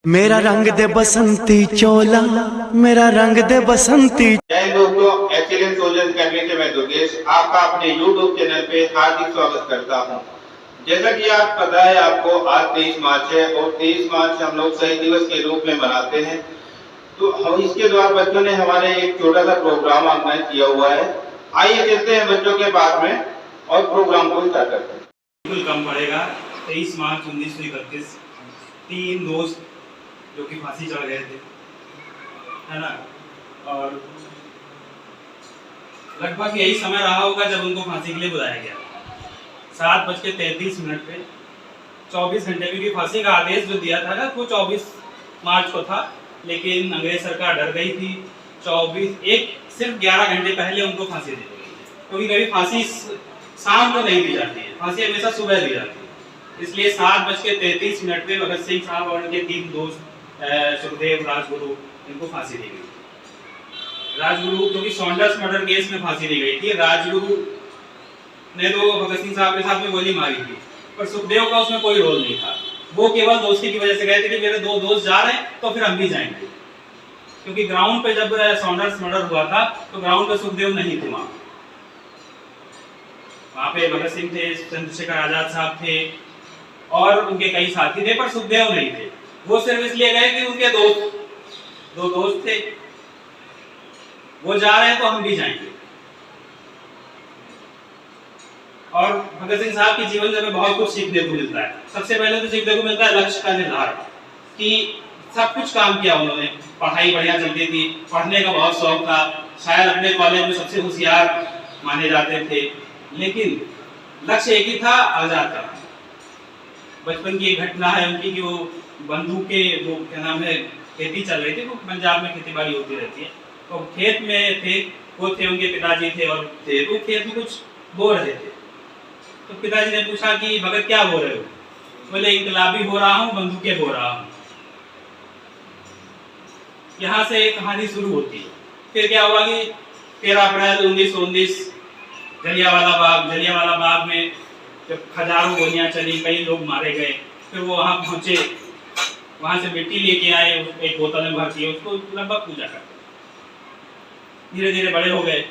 मेरा रंग दे बसंती चोला, मेरा रंग दे बसंती। जय दोस्तों, एक्सीलेंस सोल्जर्स अकेडमी से मैं दुर्गेश आपका अपने YouTube चैनल पे हार्दिक स्वागत करता हूं। जैसा कि आप पता है आपको, आज 23 मार्च है और 23 मार्च हम लोग शहीद दिवस के रूप में मनाते हैं। तो हम इसके द्वारा बच्चों ने हमारे एक छोटा सा प्रोग्राम ऑर्गेनाइज किया हुआ है। आइए चलते हैं बच्चों के पास में और प्रोग्राम को स्टार्ट करते हैं। बिल्कुल कम पड़ेगा। 23 मार्च 1931 तीन दोस्त जो कि फांसी चढ़ गए थे, है ना, और लगभग यही समय रहा होगा जब उनको फांसी के लिए बुलाया गया। 7:33 पे 24 घंटे, क्योंकि फांसी का आदेश जो दिया था ना वो 24 मार्च को था, लेकिन अंग्रेज सरकार डर गई थी। सिर्फ 11 घंटे पहले उनको फांसी दे दी गई, क्योंकि कभी फांसी शाम को नहीं दी जाती है, फांसी हमेशा सुबह दी जाती है। इसलिए 7:33 पे भगत सिंह साहब और उनके तीन दोस्त सुखदेव, राजगुरु, इनको फांसी दी गई। राजगुरु, क्योंकि सॉन्डर्स मर्डर केस में फांसी दी गई थी। राजगुरु ने तो भगत सिंह साहब के साथ में गोली मारी थी, पर सुखदेव का उसमें कोई रोल नहीं था। वो केवल दोस्ती की वजह से गए थे कि मेरे दो दोस्त जा रहे हैं तो फिर हम भी जाएंगे, क्योंकि ग्राउंड पे जब सॉन्डर्स मर्डर हुआ था तो ग्राउंड पे सुखदेव नहीं थे। वहां पे भगत सिंह थे, चंद्रशेखर आजाद साहब थे और उनके कई साथी थे, पर सुखदेव नहीं थे। वो सिर्फ इसलिए गए कि उनके दो दोस्त थे, वो जा रहे हैं तो हम भी जाएंगे। और भगत सिंह साहब के जीवन से हमें बहुत कुछ सीखने को मिलता है। सबसे पहले तो सीखने को मिलता है लक्ष्य का निर्धारण, कि सब कुछ काम किया उन्होंने। पढ़ाई बढ़िया चलती थी, पढ़ने का बहुत शौक था, शायद अपने कॉलेज में सबसे होशियार माने जाते थे, लेकिन लक्ष्य एक ही था, आजाद करना। बचपन की एक घटना है उनकी कि वो बंधु के वो क्या नाम है, खेती चल रही थी, वो पंजाब में खेती बाड़ी होती रहती है, तो खेत में थे, वो थे उनके पिताजी थे और थे, तो खेत में कुछ बो रहे थे। तो पिताजी ने पूछा कि भगत क्या बो रहे हो? बोले इनकलाबी हो रहा हूँ, बंदूकें बो रहा हूँ। यहाँ से एक कहानी शुरू होती है। फिर क्या हुआ कि 13 अप्रैल 1919 जलियांवाला बाग में जब हजारों गोलियां चली, कई लोग मारे गए। फिर वो वहां पहुंचे, वहां से मिट्टी लेके आए, एक बोतल में भर दिए, उसको लगभग पूजा करते। धीरे धीरे बड़े हो गए,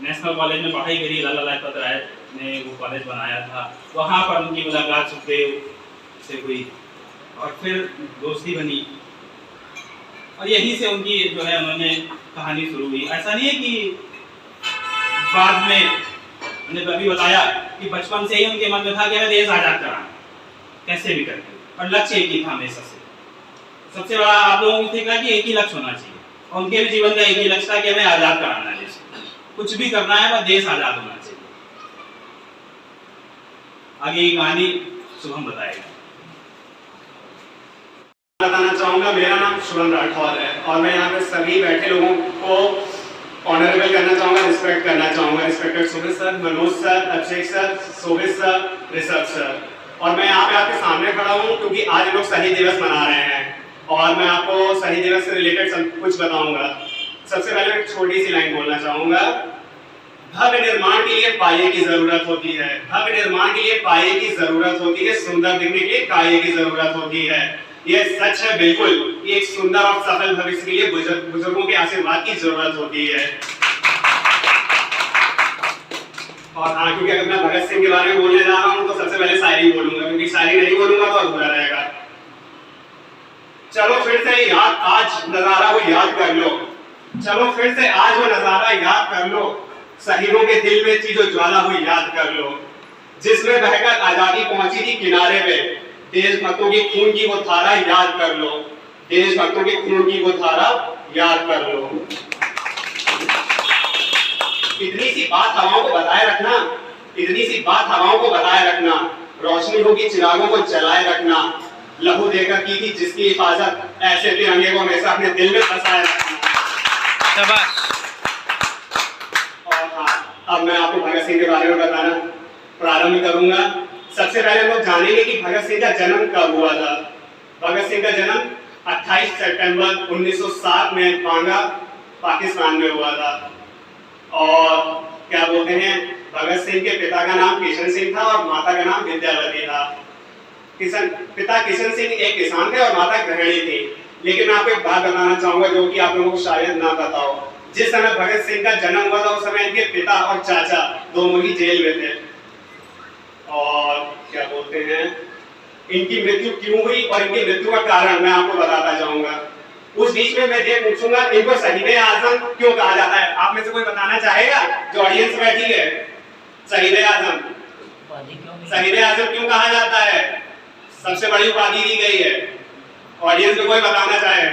नेशनल कॉलेज में पढ़ाई करी, लाला लाजपत राय ने वो कॉलेज बनाया था। वहां पर उनकी मुलाकात सुखदेव से हुई और फिर दोस्ती बनी, और यहीं से उनकी जो है उन्होंने कहानी शुरू हुई। ऐसा नहीं है कि बाद में उन्हें कभी बताया कि बचपन से ही उनके मन में था कि हमें देश आजाद कराना कैसे भी करके, और लक्ष्य एक ही था हमेशा से। सबसे बड़ा आप लोगों को ठीक है कि एक ही लक्ष्य होना चाहिए, और उनके भी जीवन का एक ही लक्ष्य था कि हमें आजाद कराना है देश। कुछ भी करना है, बस देश आजाद होना चाहिए। आगे ये कहानी शुभम बताएगा। बताना चाहूंगा, मेरा नाम शुभम राठौर है और मैं यहाँ पे सभी बैठे लोगों को ऑनरेबल करना चाहूंगा, रिस्पेक्ट करना चाहूंगा। Respected Sumit sir, Manoj sir, Abhishek sir, Shobhit sir, Rishabh sir. और मैं यहाँ पे आपके सामने खड़ा हूँ क्योंकि आज हम लोग शहीद दिवस मना रहे हैं और मैं आपको शहीद दिवस से रिलेटेड सब कुछ बताऊंगा। सबसे पहले एक छोटी सी लाइन बोलना चाहूंगा। भव्य निर्माण के लिए पाये की जरूरत होती है, भव्य निर्माण के लिए पाये की जरूरत होती है, सुंदर दिखने के लिए काये की जरूरत होती है। ये सच है बिल्कुल। एक सुंदर और सफल भविष्य के लिए बुजुर्गों के आशीर्वाद की जरूरत होती है। और हाँ, क्योंकि अगर मैं भगत सिंह के बारे में बोलने जा रहा हूँ तो सबसे पहले शायरी बोलूंगा, क्योंकि शायरी नहीं बोलूंगा तो अधूरा रहेगा। चलो फिर से याद आज नजारा वो याद कर लो, चलो फिर से आज वो नजारा याद कर लो, शहीदों के दिल में थी जो ज्वाला हुई याद कर लो, जिसमें बहकर आजादी पहुंची थी किनारे पे, देशभक्तों के खून की वो धारा याद कर लो, देशभक्तों के खून की वो धारा याद कर लो। इतनी सी बात हवाओं को बताए रखना, इतनी सी बात हवाओं को बताए रखना, रोशनी होगी चिरागों को जलाए रखना, लहू देकर की थी जिसकी हिफाजत, ऐसे तिरंगे को हमेशा अपने दिल में बसाए रखना। शाबाश। और हाँ, अब मैं आपको भगत सिंह के बारे में बताना प्रारंभ करूंगा। सबसे पहले हम लोग जानेंगे कि भगत सिंह का जन्म कब हुआ था। भगत सिंह का जन्म 28 सितंबर 1907 में बांगा, पाकिस्तान में हुआ था। और क्या बोलते हैं, भगत सिंह के पिता का नाम किशन सिंह था और माता का नाम विद्यावती था। पिता किशन सिंह एक किसान थे और माता गृहिणी थी। लेकिन मैं आपको एक बात बताना चाहूंगा जो कि आप लोगों को शायद ना पता हो। जिस समय भगत सिंह का जन्म हुआ था उस समय इनके पिता और चाचा दोनों ही जेल में थे। और क्या बोलते हैं, इनकी मृत्यु क्यों हुई और इनकी मृत्यु का कारण मैं आपको बताता जाऊंगा। उस बीच में मैं ये पूछूंगा, इनको शहीद आजम क्यों कहा जाता है? आप में से कोई बताना चाहेगा जो ऑडियंस में बैठी है? शहीद आजम क्यों कहा जाता है? सबसे बड़ी उपाधि दी गई है। ऑडियंस में कोई बताना चाहे?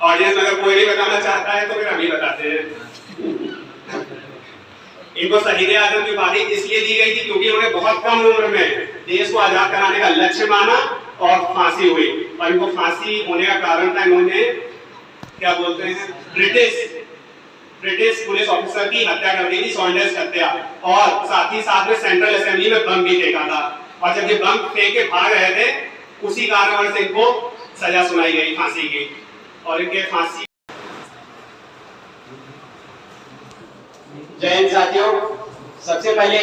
ऑडियंस में अगर कोई नहीं बताना चाहता है तो फिर हम ही बताते हैं। इनको शहीद आजम की उपाधि इसलिए दी गई थी क्योंकि उन्होंने बहुत कम उम्र में देश को आजाद कराने का लक्ष्य माना और फांसी हुई। और इनको फांसी होने का कारण था, इन्होंने क्या बोलते हैं, ब्रिटिश पुलिस ऑफिसर की हत्या कर दी थी, सॉन्डर्स हत्या, और साथ ही साथ में सेंट्रल असेंबली में बम भी फेंका था। और जब ये बम फेंक के भाग रहे थे उसी कारण से इनको सजा सुनाई गई फांसी की। और इनके फांसी। जय हिंद साथियों, सबसे पहले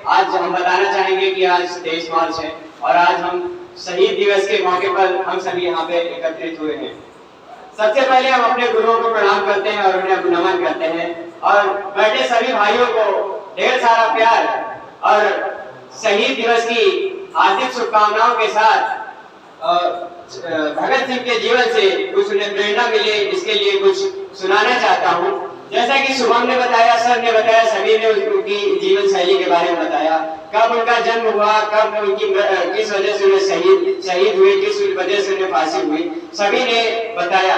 आज हम बताना चाहेंगे कि आज 23 मार्च है और आज हम शहीद दिवस के मौके पर हम सभी यहाँ पे एकत्रित हुए हैं। सबसे पहले हम अपने गुरुओं को प्रणाम करते हैं और उन्हें नमन करते हैं और बैठे सभी भाइयों को ढेर सारा प्यार और शहीद दिवस की हार्दिक शुभकामनाओं के साथ भगत सिंह के जीवन से कुछ उन्हें प्रेरणा मिले इसके लिए कुछ सुनाना चाहता हूँ। जैसा कि शुभम ने बताया, सर ने बताया, सभी ने उनकी जीवन शैली के बारे में बताया, कब उनका जन्म हुआ, कब उनकी किस वजह से उन्हें शहीद हुए, किस वजह से उन्हें फांसी हुई, सभी ने बताया।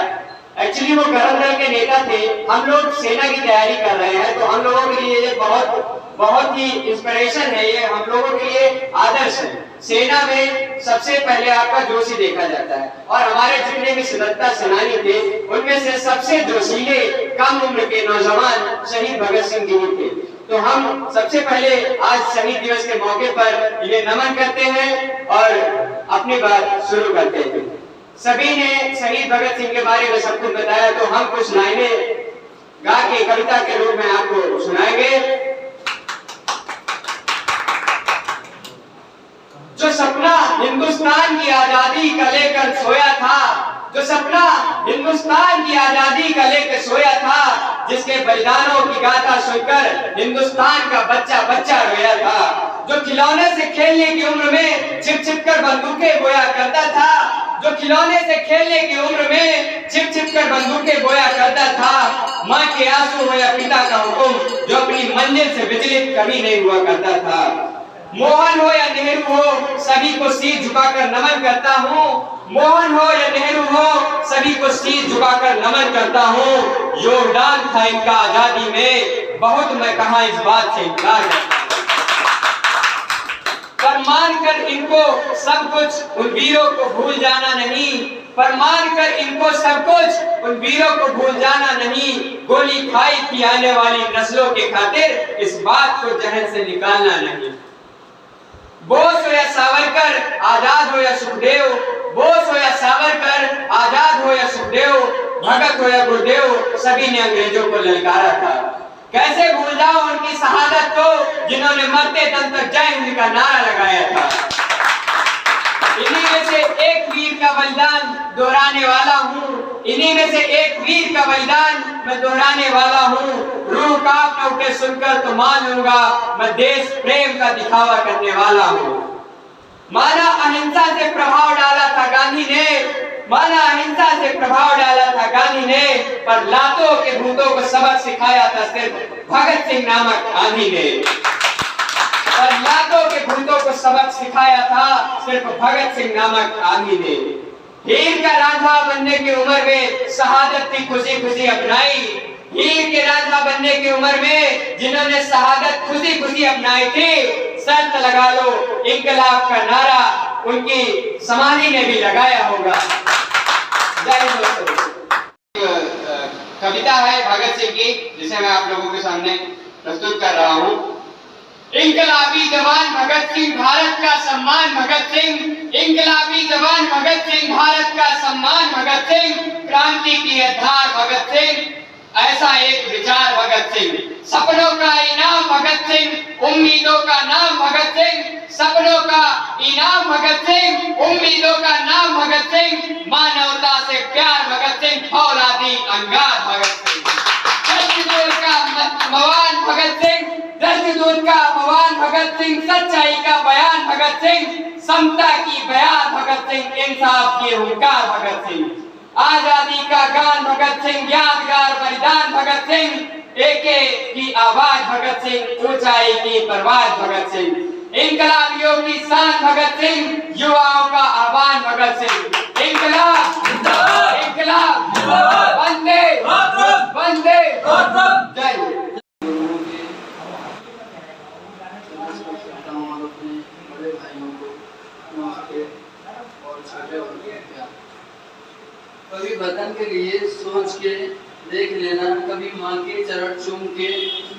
एक्चुअली वो गरम दल के नेता थे। हम लोग सेना की तैयारी कर रहे हैं तो हम लोगों के लिए ये बहुत ही इंस्पिरेशन है, ये हम लोगों के लिए आदर्श है। सेना में सबसे पहले आपका जोश ही देखा जाता है और हमारे जितने भी स्वतंत्रता सेनानी थे उनमें से सबसे जोशीले कम उम्र के नौजवान शहीद भगत सिंह जी थे। तो हम सबसे पहले आज शहीद दिवस के मौके पर इन्हें नमन करते हैं और अपनी बात शुरू करते हैं। सभी ने शहीद भगत सिंह के बारे में सब कुछ बताया तो हम कुछ लाइनें गा के कविता के रूप में आपको सुनाएंगे। जो सपना हिंदुस्तान की आजादी का लेकर सोया था, जो सपना हिंदुस्तान की आजादी का लेकर सोया था, जिसके बलिदानों की गाथा सुनकर हिंदुस्तान का बच्चा बच्चा रोया था, जो खिलौने से खेलने की उम्र में छिप छिप कर बंदूकें बोया करता था, जो खिलौने से खेलने की उम्र में छिप छिप कर बंदूकें बोया करता था, माँ के आंसू हो या पिता का हुक्म जो अपनी मंजिल से विचलित कभी नहीं हुआ करता था। मोहन हो या नेहरू हो सभी को सिर झुकाकर नमन करता हूँ, मोहन हो या नेहरू हो सभी को सिर झुकाकर नमन करता हूँ। योगदान था इनका आजादी में, बहुत मैं कहा इस बात से इनकार करता हूँ। पर मानकर इनको सब कुछ उन वीरों को भूल जाना नहीं, पर मानकर इनको सब कुछ उन वीरों को भूल जाना नहीं। गोली खाई थी आने वाली नस्लों के खातिर, इस बात को जहन से निकालना नहीं। बोस हो या सावरकर, आजाद हो या सुखदेव, बोस हो या सावरकर, आजाद हो या सुखदेव, भगत हो या गुरुदेव, सभी ने अंग्रेजों को ललकारा था। कैसे भूल जाओ उनकी शहादत को जिन्होंने मरते दम तक जय हिंद का नारा लगाया था। इन्हीं में से एक वीर का बलिदान दोहराने वाला हूँ, इन्हीं में से एक वीर का बलिदान मैं दोहराने वाला हूँ। रूह कांप न उठे सुनकर तो मान लूंगा, मैं देश प्रेम का दिखावा करने वाला हूँ। माना अहिंसा से प्रभाव डाला था गांधी ने, माना अहिंसा से प्रभाव डाला था गांधी ने, पर लातों के भूतों को सबक सिखाया था सिर्फ भगत सिंह नामक आंधी ने। पर लातों के भूतों को सबक सिखाया था सिर्फ भगत सिंह नामक आंधी ने। हीर का रांझा बनने की उम्र में शहादत की खुशी खुशी अपनाई, हीर के रांझा बनने की उम्र में जिन्होंने शहादत खुशी खुशी अपनाई थी, शर्त लगा लो इंकलाब का नारा उनकी समाधि ने भी लगाया होगा। जय दोस्तों। कविता है भगत सिंह की जिसे मैं आप लोगों के सामने प्रस्तुत कर रहा हूँ। इंकलाबी जवान भगत सिंह भारत का सम्मान भगत सिंह, इंकलाबी जवान भगत सिंह भारत का सम्मान भगत सिंह, क्रांति की धार भगत सिंह, ऐसा एक विचार भगत सिंह। सपनों का इनाम भगत सिंह, उम्मीदों का नाम भगत सिंह। सपनों का इनाम भगत सिंह, उम्मीदों का नाम भगत सिंह। मानवता से प्यार भगत सिंह, फौलादी अंगार भगत सिंह। दस्तूर का मवान भगत सिंह, दस्तूर का मवान भगत सिंह। सच्चाई का बयान भगत सिंह, समता की बयान भगत सिंह। इंसाफ की हुंकार भगत सिंह, आजादी का गान भगत सिंह। यादगार बलिदान भगत सिंह, एके की आवाज भगत सिंह। ऊंचाई की परवाज भगत सिंह। इनकलाबियों की शान भगत सिंह, युवाओं का आह्वान भगत सिंह। इनकलाब इनकलाब वंदे वंदे जय हिंद। बड़े भाइयों को नमस्ते और छोटे भाइयों को प्यार। कभी वतन के लिए सोच के देख लेना, कभी माँ के चरण चूम के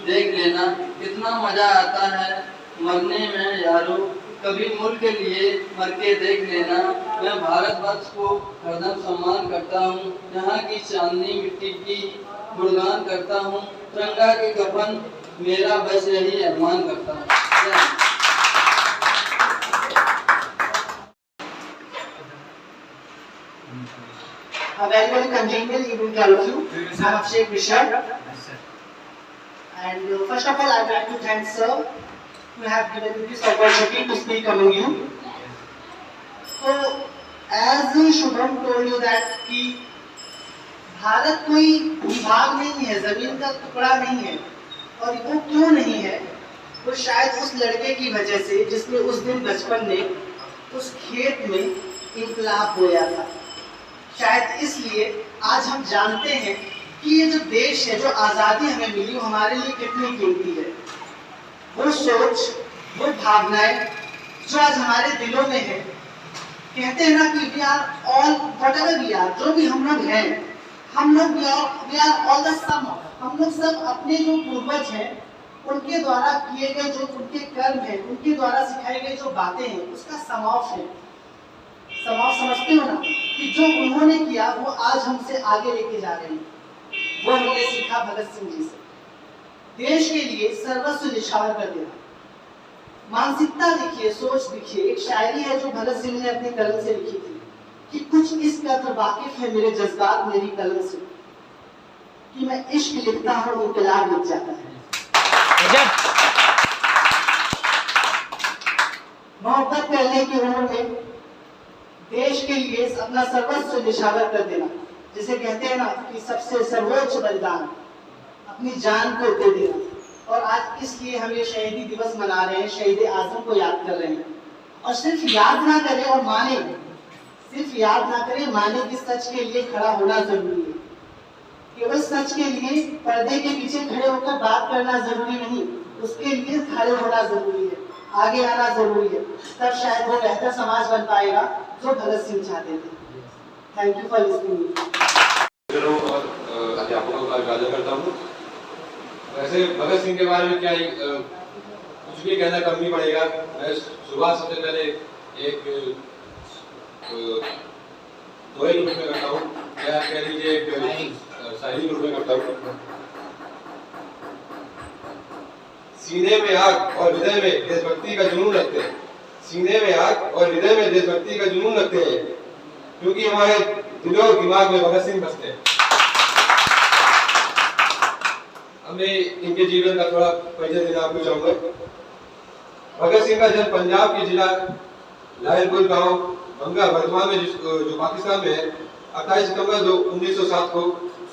देख लेना, कितना मजा आता है मरने में यारो। कभी मुल्क के लिए मर के देख लेना। मैं भारतवर्ष को हरदम सम्मान करता हूँ, यहाँ की चांदनी मिट्टी की गुणगान करता हूँ। तिरंगा के कफन मेरा बस यही अरमान करता हूँ। A very very congenial evening to all of you. I am Sheikh Rishad. And first of all, I would like to thank Sir who have given me this opportunity to speak among you. So, as Shubham told you that कि भारत कोई विभाग नहीं है, जमीन का टुकड़ा नहीं है। और वो क्यों नहीं है? वो शायद उस लड़के की वजह से जिसने उस दिन बचपन में उस खेत में इंकलाब बोया था। शायद इसलिए आज हम जानते हैं कि ये जो देश है, जो आज़ादी हमें मिली, वो हमारे लिए कितनी कीमती है। वो सोच, वो भावनाएं जो आज हमारे दिलों में है। कहते हैं ना कि we are all whatever we are, जो भी हम लोग हैं, हम लोग we are all the same. हम लोग सब अपने जो पूर्वज हैं उनके द्वारा किए गए जो उनके कर्म हैं, उनके द्वारा सिखाई गई जो बातें हैं, उसका समाप्त है। समाप्त समझते हो ना कि जो उन्होंने किया वो आज हमसे आगे लेके जा रहे हैं। वो हमने सीखा भगत सिंह जी से। देश के लिए सर्वस्व निछावर कर देना। मानसिकता देखिए, सोच देखिए। एक शायरी है जो भगत सिंह ने अपने कलम से लिखी थी कि कुछ इस कदर वाकिफ है मेरे जज्बात मेरी कलम से कि मैं इश्क लिखता हूँ इंकलाब लिख जाता है। मोहब्बत करने की उम्र में देश के लिए अपना सर्वस्व निछावर कर देना, जिसे कहते हैं ना कि सबसे सर्वोच्च बलिदान, अपनी जान को दे देना। और आज इसलिए हम ये शहीदी दिवस मना रहे हैं, शहीद आजम को याद कर रहे हैं। और सिर्फ याद ना करें और माने, सिर्फ याद ना करें, माने कि सच के लिए खड़ा होना जरूरी है। केवल सच के लिए पर्दे के पीछे खड़े होकर बात करना जरूरी नहीं, उसके लिए खड़े होना जरूरी है, आगे आना जरूरी है। तब शायद वो बेहतर समाज बन पाएगा जो भगत सिंह चाहते थे। Thank you for listening. और अध्यापकों का अभिवादन करता हूँ। वैसे भगत सिंह के बारे में क्या ही कुछ भी कहना कम नहीं पड़ेगा। मैं शुरुआत सबसे पहले एक दोहे रूप में करता हूँ, या कह लीजिए एक शायरी रूप में करता हूँ। सीने में आग और हृदय में देशभक्ति का जुनून रखते हैं। सीने में आग और हृदय में देशभक्ति का जुनून रखते हैं, क्योंकि हमारे दिलों और दिमाग में भगत सिंह बसते हैं। हमें इनके जीवन का थोड़ा परिचय देना आपको चाहूंगा। भगत सिंह का जन्म पंजाब के जिला लायलपुर गांव बंगा वर्तमान में जो पाकिस्तान में है 28 सितंबर 1907 को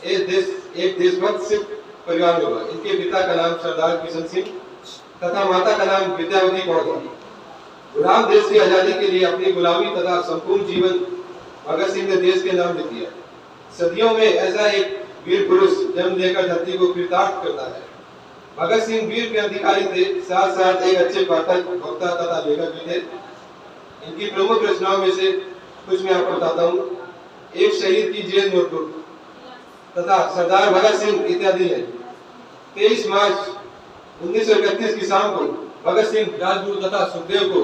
एक देशभक्त सिख परिवार में हुआ। इनके पिता का नाम सरदार किशन सिंह तथा माता का नाम विद्यावती कौर थी। गुलाम देश की आजादी के लिए अपनी गुलामी तथा संपूर्ण जीवन भगत सिंह ने देश के नाम लिख दिया। सदियों में ऐसा एक वीर पुरुष जन्म लेकर धरती को कृतार्थ करता है। भगत सिंह वीर के अधिकारी थे, साथ साथ एक अच्छे पाठक, वक्ता तथा लेखक भी थे। इनकी प्रमुख रचनाओं में से कुछ मैं आपको बताता हूँ। एक शहीद की जेल नोटबुक तथा सरदार भगत सिंह इत्यादि है। 23 मार्च 1931 की शाम को भगत सिंह, राजगुरु तथा सुखदेव को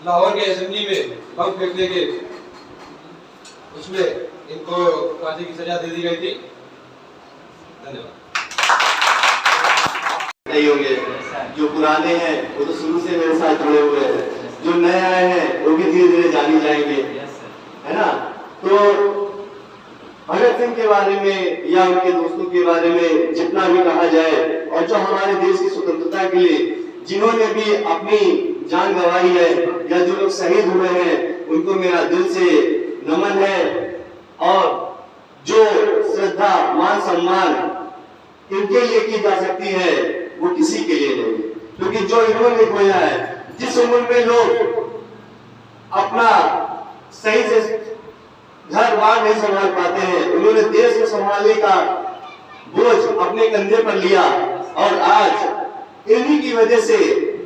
लाहौर के असेंबली में बम फेंकने के उसमें इनको फांसी की सजा दे दी गई थी। धन्यवाद। नहीं होंगे, जो पुराने हैं वो तो शुरू से मेरे साथ जुड़े हुए हैं, जो नए आए हैं वो भी धीरे धीरे जानी जाएंगे, है ना। तो भगत सिंह के बारे में या उनके दोस्तों के बारे में जितना भी कहा जाए, और जो हमारे देश की स्वतंत्रता के लिए जिन्होंने भी अपनी जान गंवाई है या जो लोग शहीद हुए हैं, उनको मेरा दिल से नमन है। और जो श्रद्धा मान सम्मान इनके लिए की जा सकती है वो किसी के लिए नहीं, क्योंकि जो इन्होंने खोया है, जिस उम्र में लोग अपना सही से घर बार नहीं संभाल पाते हैं, उन्होंने देश को संभालने का बोझ अपने कंधे पर लिया, और आज इन्हीं की वजह से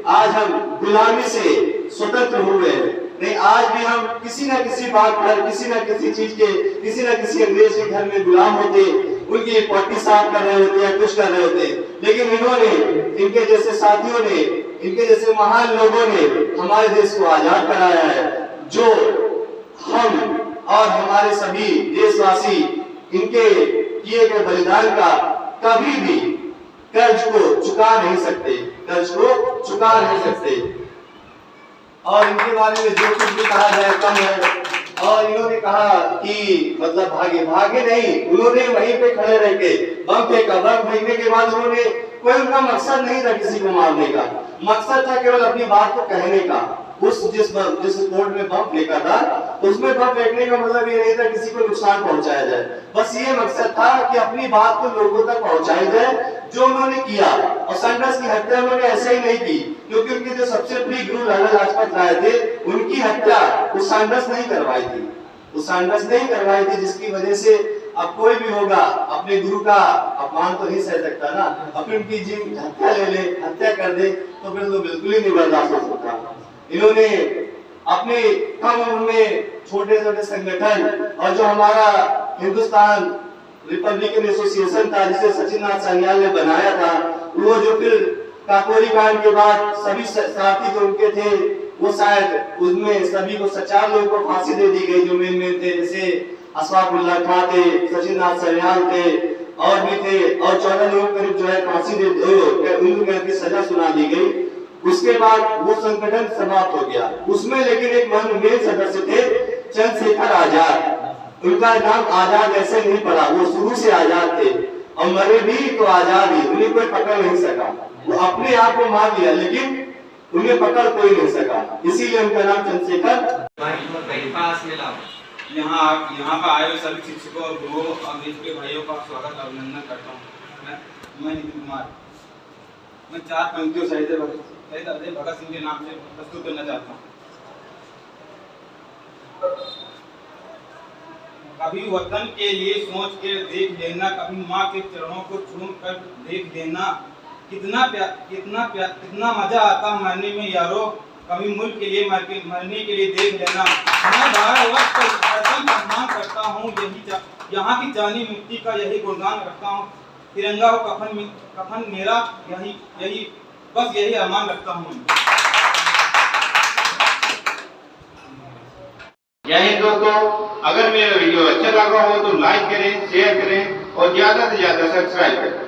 आज हम गुलामी से स्वतंत्र हुए हैं। नहीं, आज भी हम किसी न किसी बात पर, किसी न किसी चीज के, किसी न किसी अंग्रेज के घर में गुलाम होते, उनकी पट्टी साफ कर रहे होते या कुछ कर रहे होते, लेकिन इन्होंने, इनके जैसे साथियों ने, इनके जैसे महान लोगों ने हमारे देश को आजाद कराया है, जो हम और हमारे सभी देशवासी इनके किए गए बलिदान का कभी भी कर्ज को चुका नहीं सकते, कर्ज को चुका नहीं सकते। और इनके बारे में जो कुछ भी कहा जाए कम है। और इन्होंने कहा कि मतलब भागे नहीं, उन्होंने वहीं पे खड़े रह के बम फेंका। बम फेंकने के बाद उन्होंने, कोई उनका मकसद नहीं था किसी को मारने का, मकसद था केवल अपनी बात को कहने का। उस जिस कोर्ट में बम फेंका था, उसमें बम फेंकने का मतलब ये नहीं था किसी को नुकसान पहुंचाया जाए, बस ये मकसद था कि अपनी बात को लोगों तक पहुंचाई जाए, जो उन्होंने किया। और सैंडर्स की हत्या उन्होंने ऐसे ही नहीं की, क्योंकि उनके जो सबसे प्रिय गुरु लाला लाजपत राय थे, उनकी हत्या उस सैंडर्स नहीं करवाई थी, उस सैंडर्स नहीं करवाई थी, जिसकी वजह से अब कोई भी होगा अपने गुरु का अपमान तो नहीं सह सकता ना, अपनी उनकी जिन हत्या ले ले, हत्या कर दे, तो फिर तो बिल्कुल ही नहीं बर्दाश्त हो सकता। इन्होंने अपने कम उम्र में छोटे छोटे संगठन, और जो हमारा हिंदुस्तान रिपब्लिकन एसोसिएशन था, जिसे सचिन नाथ सान्याल ने बनाया था, वो जो फिर काकोरी कांड के बाद सभी साथी जो उनके थे, वो शायद उसमें सभी को 4 लोगों को फांसी दे दी गई, जो मेन थे, जैसे अशफाकुल्लाह खां थे, सचिन नाथ सान्याल थे, और भी थे, और 14 लोगों को जो है फांसी दे उनको की सजा सुना दी गई। उसके बाद वो संगठन समाप्त हो गया। उसमें लेकिन एक मेन सदस्य थे चंद्रशेखर आजाद। उनका नाम आजाद ऐसे नहीं पड़ा, वो शुरू से आजाद थे, और मरे भी तो आजाद ही, उन्हें कोई पकड़ नहीं सका। वो अपने आप को मार लिया, लेकिन उन्हें पकड़ कोई नहीं सका, इसीलिए उनका नाम चंद्रशेखर। यहाँ पर आए हुए सभी शिक्षकों और गुरुओं और के भाइयों का स्वागत अभिनंदन करता हूँ। मैं नितिन कुमार, मैं 4 पंक्तियों शहीद भगत सिंह के नाम से प्रस्तुत करना चाहता हूँ। कभी वतन के लिए सोच के देख लेना, कभी माँ के चरणों को चूम कर देख लेना, कितना मजा आता मरने में यारो, कभी मुल्क के लिए मरने के लिए देख लेना। मैं भारत वर्ष का हरदम सम्मान करता हूँ, यहाँ की जानी मिट्टी का यही गुणगान करता हूँ। तिरंगा हो कफन मेरा, यही बस यही अरमान रखता हूँ। जय हिंद दोस्तों, अगर मेरा वीडियो अच्छा लगा हो तो लाइक करें, शेयर करें और ज्यादा से ज्यादा सब्सक्राइब करें।